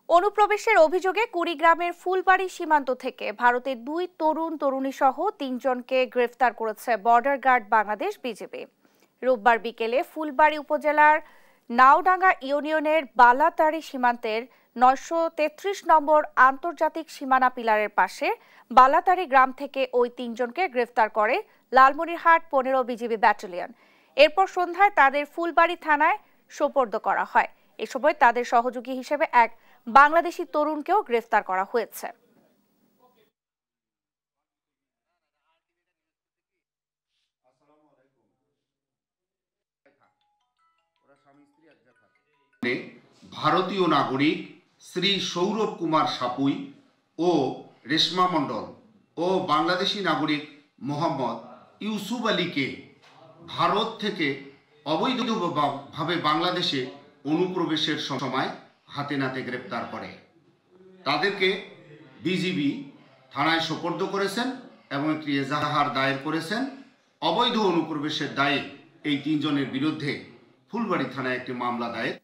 অনুপ্রবেশের অভিযোগে কুড়িগ্রামের ফুলবাড়ী সীমান্ত থেকে ভারতের 2 তরুণ তরুণী সহ 3 জনকে গ্রেফতার করেছে বর্ডার গার্ড বাংলাদেশ বিজিবি। রোববার বিকেলে ফুলবাড়ী উপজেলার নাওডাঙ্গা ইউনিয়নের বালাতারি সীমান্তের 933 নম্বর আন্তর্জাতিক সীমানা পিলারের পাশে বালাতারি গ্রাম থেকে ওই 3 জনকে গ্রেফতার করে লালমনিরহাট 15 বিজিবি ব্যাটালিয়ন। এরপর সন্ধ্যায় তাদের ফুলবাড়ী থানায় সোপর্দ করা হয়। এ সময় তাদের সহযোগী হিসেবে এক বাংলাদেশি তরুণকেও গ্রেফতার করা হয়েছে। ভারতীয় নাগরিক শ্রী সৌরভ কুমার সাপুই ও রেশমা মণ্ডল ও বাংলাদেশি নাগরিক মোহাম্মদ ইউসুফ আলীকে ভারত থেকে অবৈধভাবে বাংলাদেশে অনুপ্রবেশের সময় হাতে নাতে গ্রেপ্তার করে। তাদেরকে বিজিবি থানায় সোপর্দ করেছেন এবং একটি এজাহার দায়ের করেছেন। অবৈধ অনুপ্রবেশের দায়ে এই 3 জনের বিরুদ্ধে ফুলবাড়ী থানায় একটি মামলা দায়ের